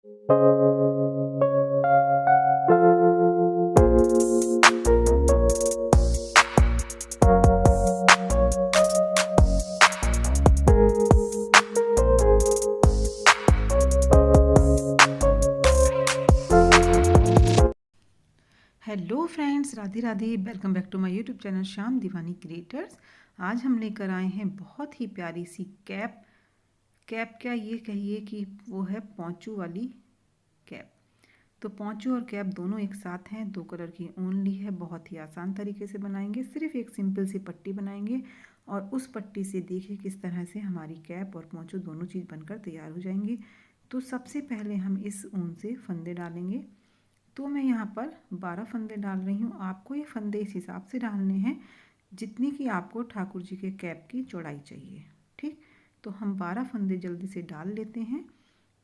Hello friends, Radhe Radhe. Welcome back to my YouTube channel Shyam Deewani creators. आज हम लेकर आए हैं बहुत ही प्यारी सी कैप। क्या ये कहिए कि वो है पोंचू वाली कैप। तो पोंचू और कैप दोनों एक साथ हैं। 2 कलर की ऊन ली है। बहुत ही आसान तरीके से बनाएंगे। सिर्फ एक सिंपल सी पट्टी बनाएंगे और उस पट्टी से देखिए किस तरह से हमारी कैप और पोंचू दोनों चीज़ बनकर तैयार हो जाएंगी। तो सबसे पहले हम इस ऊन से फंदे डालेंगे। तो मैं यहाँ पर 12 फंदे डाल रही हूँ। आपको ये फंदे इस हिसाब से डालने हैं जितनी कि आपको ठाकुर जी के कैप की चौड़ाई चाहिए। ठीक, तो हम 12 फंदे जल्दी से डाल लेते हैं।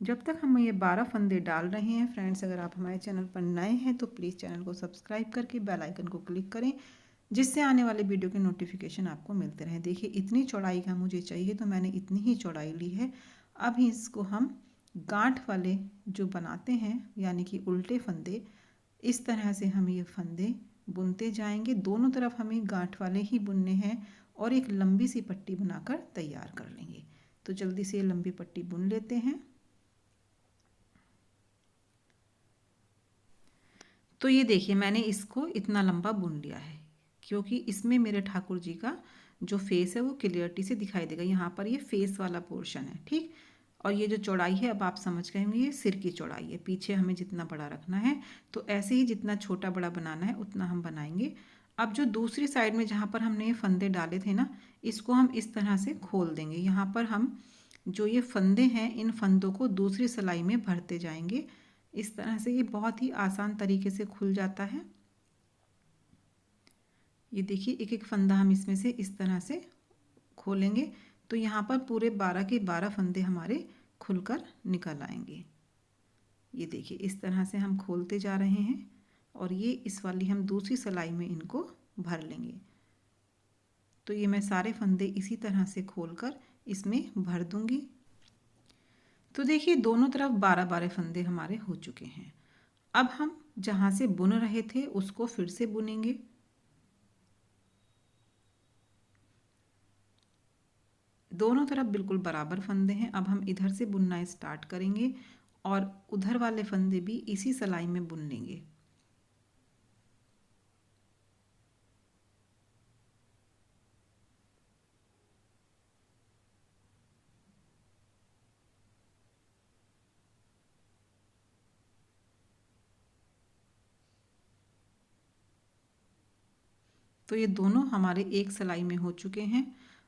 जब तक हम ये 12 फंदे डाल रहे हैं फ्रेंड्स, अगर आप हमारे चैनल पर नए हैं तो प्लीज़ चैनल को सब्सक्राइब करके बेल आइकन को क्लिक करें, जिससे आने वाले वीडियो के नोटिफिकेशन आपको मिलते रहें। देखिए इतनी चौड़ाई का मुझे चाहिए तो मैंने इतनी ही चौड़ाई ली है। अब इसको हम गांठ वाले जो बनाते हैं यानी कि उल्टे फंदे, इस तरह से हम ये फंदे बुनते जाएंगे। दोनों तरफ हमें गांठ वाले ही बुनने हैं और एक लंबी सी पट्टी बनाकर तैयार कर लेंगे। तो जल्दी से ये लंबी पट्टी बुन लेते हैं। तो ये देखिए मैंने इसको इतना लंबा बुन लिया है क्योंकि इसमें मेरे ठाकुर जी का जो फेस है वो क्लियरिटी से दिखाई देगा। यहाँ पर ये फेस वाला पोर्शन है। ठीक, और ये जो चौड़ाई है अब आप समझ गए होंगे, ये सिर की चौड़ाई है। पीछे हमें जितना बड़ा रखना है तो ऐसे ही जितना छोटा बड़ा बनाना है उतना हम बनाएंगे। अब जो दूसरी साइड में जहाँ पर हमने ये फंदे डाले थे ना, इसको हम इस तरह से खोल देंगे। यहाँ पर हम जो ये फंदे हैं इन फंदों को दूसरी सिलाई में भरते जाएंगे। इस तरह से ये बहुत ही आसान तरीके से खुल जाता है। ये देखिए एक एक फंदा हम इसमें से इस तरह से खोलेंगे तो यहाँ पर पूरे 12 के 12 फंदे हमारे खुलकर निकल आएंगे। ये देखिए इस तरह से हम खोलते जा रहे हैं और ये इस वाली हम दूसरी सिलाई में इनको भर लेंगे। तो ये मैं सारे फंदे इसी तरह से खोलकर इसमें भर दूंगी। तो देखिए दोनों तरफ 12-12 फंदे हमारे हो चुके हैं। अब हम जहाँ से बुन रहे थे उसको फिर से बुनेंगे। दोनों तरफ बिल्कुल बराबर फंदे हैं। अब हम इधर से बुनना स्टार्ट करेंगे और उधर वाले फंदे भी इसी सिलाई में बुन लेंगे। तो ये दोनों हमारे एक सिलाई में हो चुके हैं।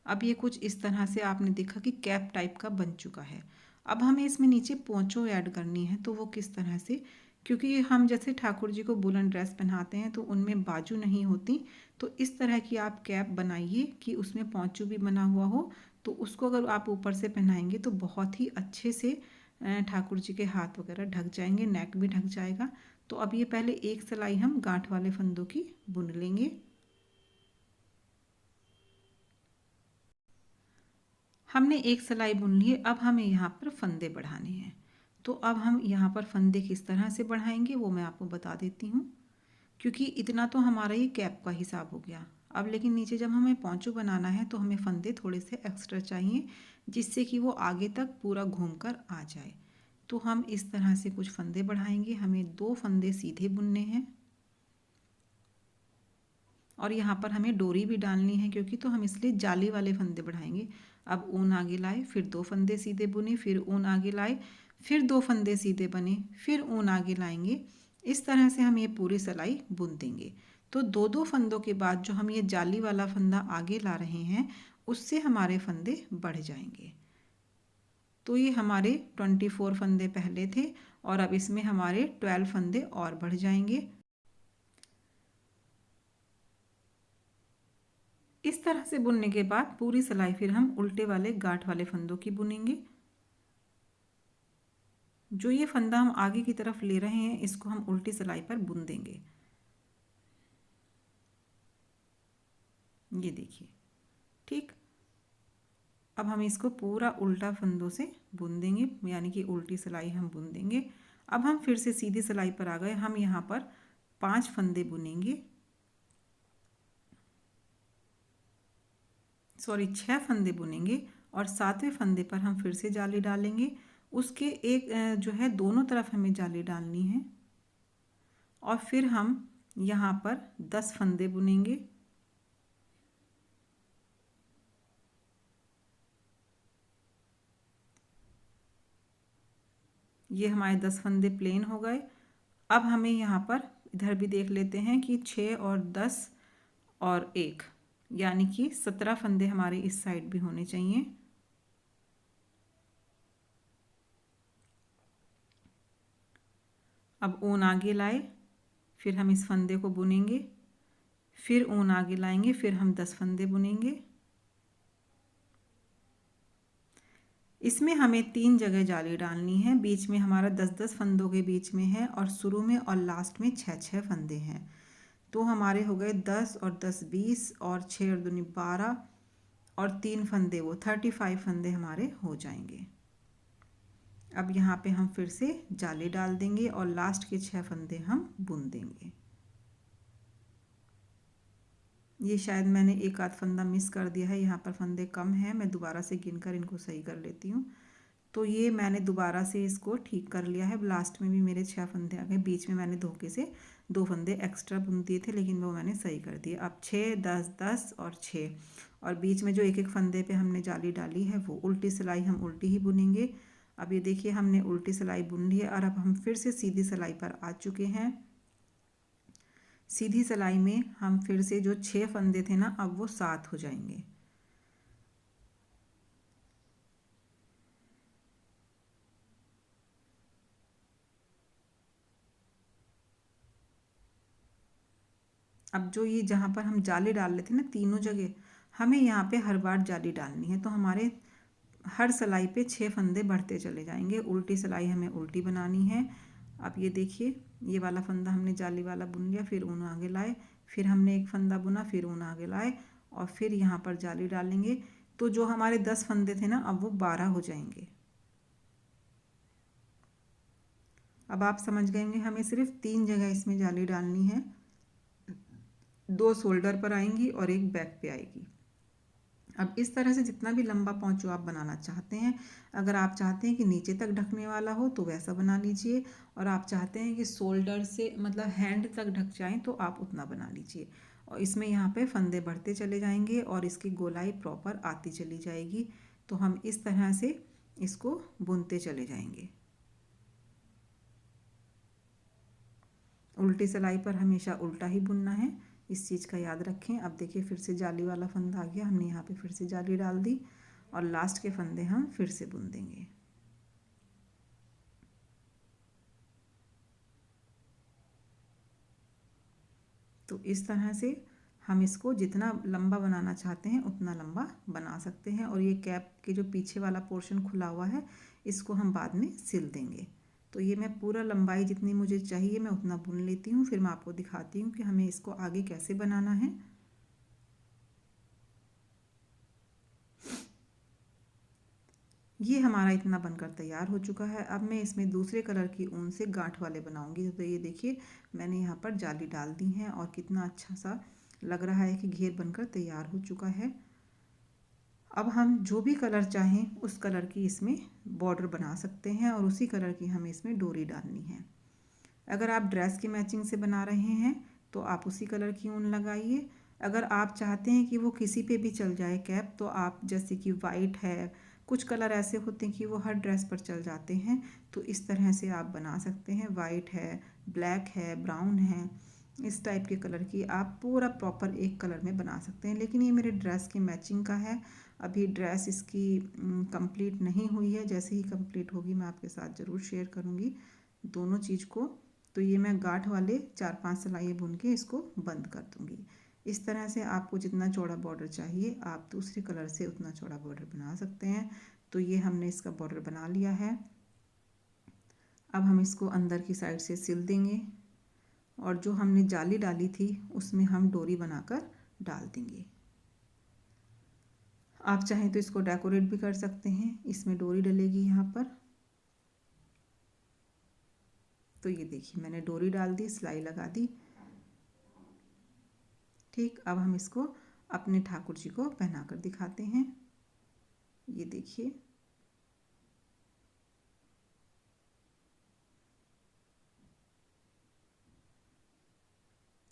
अब ये कुछ इस तरह से आपने देखा कि कैप टाइप का बन चुका है। अब हमें इसमें नीचे पोंचो ऐड करनी है। तो वो किस तरह से, क्योंकि हम जैसे ठाकुर जी को बुलन ड्रेस पहनाते हैं तो उनमें बाजू नहीं होती, तो इस तरह की आप कैप बनाइए कि उसमें पोंचो भी बना हुआ हो। तो उसको अगर आप ऊपर से पहनाएंगे तो बहुत ही अच्छे से ठाकुर जी के हाथ वगैरह ढक जाएंगे, नेक भी ढक जाएगा। तो अब ये पहले एक सिलाई हम गांठ वाले फंदों की बुन लेंगे। हमने एक सिलाई बुन ली है। अब हमें यहाँ पर फंदे बढ़ाने हैं। तो अब हम यहाँ पर फंदे किस तरह से बढ़ाएंगे वो मैं आपको बता देती हूँ, क्योंकि इतना तो हमारा ये कैप का हिसाब हो गया। अब लेकिन नीचे जब हमें पोंचो बनाना है तो हमें फंदे थोड़े से एक्स्ट्रा चाहिए, जिससे कि वो आगे तक पूरा घूम कर आ जाए। तो हम इस तरह से कुछ फंदे बढ़ाएंगे। हमें 2 फंदे सीधे बुनने हैं और यहाँ पर हमें डोरी भी डालनी है, क्योंकि तो हम इसलिए जाली वाले फंदे बढ़ाएंगे। अब ऊन आगे लाए, फिर 2 फंदे सीधे बुने, फिर ऊन आगे लाए, फिर 2 फंदे सीधे बने, फिर ऊन आगे लाएंगे। इस तरह से हम ये पूरी सिलाई बुन देंगे। तो 2-2 फंदों के बाद जो हम ये जाली वाला फंदा आगे ला रहे हैं उससे हमारे फंदे बढ़ जाएंगे। तो ये हमारे 24 फंदे पहले थे और अब इसमें हमारे 12 फंदे और बढ़ जाएंगे। इस तरह से बुनने के बाद पूरी सिलाई फिर हम उल्टे वाले गांठ वाले फंदों की बुनेंगे। जो ये फंदा हम आगे की तरफ ले रहे हैं इसको हम उल्टी सिलाई पर बुन देंगे। ये देखिए, ठीक। अब हम इसको पूरा उल्टा फंदों से बुन देंगे, यानी कि उल्टी सिलाई हम बुन देंगे। अब हम फिर से सीधी सिलाई पर आ गए। हम यहाँ पर 5 फंदे बुनेंगे, सॉरी 6 फंदे बुनेंगे और 7वें फंदे पर हम फिर से जाली डालेंगे। उसके एक जो है दोनों तरफ हमें जाली डालनी है और फिर हम यहाँ पर 10 फंदे बुनेंगे। ये हमारे 10 फंदे प्लेन हो गए। अब हमें यहाँ पर इधर भी देख लेते हैं कि 6 और 10 और 1, यानी कि 17 फंदे हमारे इस साइड भी होने चाहिए। अब ऊन आगे लाए, फिर हम इस फंदे को बुनेंगे, फिर ऊन आगे लाएंगे, फिर हम 10 फंदे बुनेंगे। इसमें हमें 3 जगह जाली डालनी है। बीच में हमारा 10-10 फंदों के बीच में है और शुरू में और लास्ट में 6-6 फंदे हैं। तो हमारे हो गए 10 और 10 20 और 6 और 2 12 और 3 फंदे वो 35 फंदे हमारे हो जाएंगे। अब यहाँ पे हम फिर से जाली डाल देंगे और लास्ट के 6 फंदे हम बुन देंगे। ये शायद मैंने एक आध फंदा मिस कर दिया है, यहाँ पर फंदे कम हैं, मैं दोबारा से गिनकर इनको सही कर लेती हूँ। तो ये मैंने दोबारा से इसको ठीक कर लिया है। लास्ट में भी मेरे 6 फंदे आ गए। बीच में मैंने धोखे से 2 फंदे एक्स्ट्रा बुन दिए थे, लेकिन वो मैंने सही कर दिए। अब 6 10 10 और 6 और बीच में जो एक एक फंदे पे हमने जाली डाली है वो उल्टी सिलाई हम उल्टी ही बुनेंगे। अब ये देखिए हमने उल्टी सिलाई बुन ली है और अब हम फिर से सीधी सिलाई पर आ चुके हैं। सीधी सिलाई में हम फिर से जो 6 फंदे थे ना, अब वो 7 हो जाएंगे। अब जो ये जहाँ पर हम जाली डाल लेते ना तीनों जगह, हमें यहाँ पे हर बार जाली डालनी है। तो हमारे हर सिलाई पे 6 फंदे बढ़ते चले जाएंगे। उल्टी सिलाई हमें उल्टी बनानी है। अब ये देखिए ये वाला फंदा हमने जाली वाला बुन लिया, फिर ऊन आगे लाए, फिर हमने एक फंदा बुना, फिर ऊन आगे लाए और फिर यहाँ पर जाली डालेंगे। तो जो हमारे 10 फंदे थे ना, अब वो 12 हो जाएंगे। अब आप समझ गए होंगे हमें सिर्फ 3 जगह इसमें जाली डालनी है। 2 शोल्डर पर आएंगी और एक बैक पे आएगी। अब इस तरह से जितना भी लंबा पोंचू आप बनाना चाहते हैं, अगर आप चाहते हैं कि नीचे तक ढकने वाला हो तो वैसा बना लीजिए, और आप चाहते हैं कि शोल्डर से मतलब हैंड तक ढक जाएं तो आप उतना बना लीजिए। और इसमें यहाँ पे फंदे बढ़ते चले जाएंगे और इसकी गोलाई प्रॉपर आती चली जाएगी। तो हम इस तरह से इसको बुनते चले जाएंगे। उल्टी सिलाई पर हमेशा उल्टा ही बुनना है, इस चीज़ का याद रखें। अब देखिए फिर से जाली वाला फंदा आ गया, हमने यहाँ पे फिर से जाली डाल दी और लास्ट के फंदे हम फिर से बुन देंगे। तो इस तरह से हम इसको जितना लंबा बनाना चाहते हैं उतना लंबा बना सकते हैं। और ये कैप के जो पीछे वाला पोर्शन खुला हुआ है, इसको हम बाद में सिल देंगे। तो ये मैं पूरा लंबाई जितनी मुझे चाहिए मैं उतना बुन लेती हूँ, फिर मैं आपको दिखाती हूँ कि हमें इसको आगे कैसे बनाना है। ये हमारा इतना बनकर तैयार हो चुका है। अब मैं इसमें दूसरे कलर की ऊन से गांठ वाले बनाऊंगी। तो ये देखिए मैंने यहाँ पर जाली डाल दी है और कितना अच्छा सा लग रहा है कि घेर बनकर तैयार हो चुका है। अब हम जो भी कलर चाहें उस कलर की इसमें बॉर्डर बना सकते हैं और उसी कलर की हमें इसमें डोरी डालनी है। अगर आप ड्रेस की मैचिंग से बना रहे हैं तो आप उसी कलर की ऊन लगाइए। अगर आप चाहते हैं कि वो किसी पे भी चल जाए कैप, तो आप जैसे कि वाइट है, कुछ कलर ऐसे होते हैं कि वो हर ड्रेस पर चल जाते हैं, तो इस तरह से आप बना सकते हैं। वाइट है, ब्लैक है, ब्राउन है, इस टाइप के कलर की आप पूरा प्रॉपर एक कलर में बना सकते हैं। लेकिन ये मेरे ड्रेस की मैचिंग का है, अभी ड्रेस इसकी कंप्लीट नहीं हुई है। जैसे ही कंप्लीट होगी मैं आपके साथ ज़रूर शेयर करूँगी दोनों चीज़ को। तो ये मैं गांठ वाले 4-5 सिलाई बुन के इसको बंद कर दूँगी। इस तरह से आपको जितना चौड़ा बॉर्डर चाहिए आप दूसरे कलर से उतना चौड़ा बॉर्डर बना सकते हैं। तो ये हमने इसका बॉर्डर बना लिया है। अब हम इसको अंदर की साइड से सिल देंगे और जो हमने जाली डाली थी उसमें हम डोरी बनाकर डाल देंगे। आप चाहें तो इसको डेकोरेट भी कर सकते हैं। इसमें डोरी डलेगी यहाँ पर। तो ये देखिए मैंने डोरी डाल दी, सिलाई लगा दी। ठीक, अब हम इसको अपने ठाकुर जी को पहना कर दिखाते हैं। ये देखिए,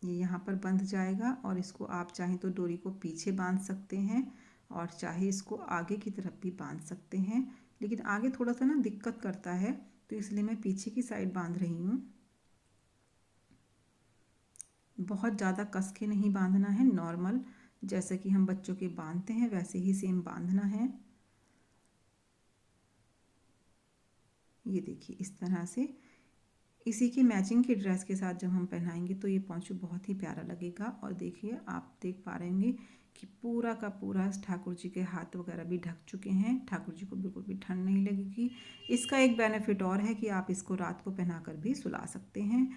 ये यहाँ पर बंध जाएगा और इसको आप चाहें तो डोरी को पीछे बांध सकते हैं और चाहे इसको आगे की तरफ भी बांध सकते हैं, लेकिन आगे थोड़ा सा ना दिक्कत करता है, तो इसलिए मैं पीछे की साइड बांध रही हूँ। बहुत ज़्यादा कस के नहीं बांधना है, नॉर्मल जैसे कि हम बच्चों के बांधते हैं वैसे ही सेम बांधना है। ये देखिए इस तरह से। इसी की मैचिंग की ड्रेस के साथ जब हम पहनाएंगे तो ये पोंचू बहुत ही प्यारा लगेगा। और देखिए आप देख पा रहे होंगे कि पूरा का पूरा ठाकुर जी के हाथ वगैरह भी ढक चुके हैं। ठाकुर जी को बिल्कुल भी ठंड नहीं लगेगी। इसका एक बेनिफिट और है कि आप इसको रात को पहना कर भी सुला सकते हैं,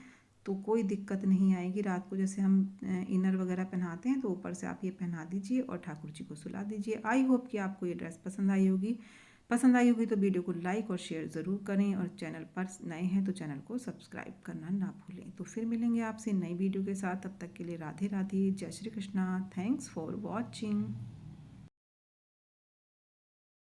तो कोई दिक्कत नहीं आएगी। रात को जैसे हम इनर वगैरह पहनाते हैं तो ऊपर से आप ये पहना दीजिए और ठाकुर जी को सुला दीजिए। आई होप कि आपको ये ड्रेस पसंद आई होगी। पसंद आई होगी तो वीडियो को लाइक और शेयर ज़रूर करें और चैनल पर नए हैं तो चैनल को सब्सक्राइब करना ना भूलें। तो फिर मिलेंगे आपसे नई वीडियो के साथ, तब तक के लिए राधे राधे, जय Shri Krishna. Thanks for watching.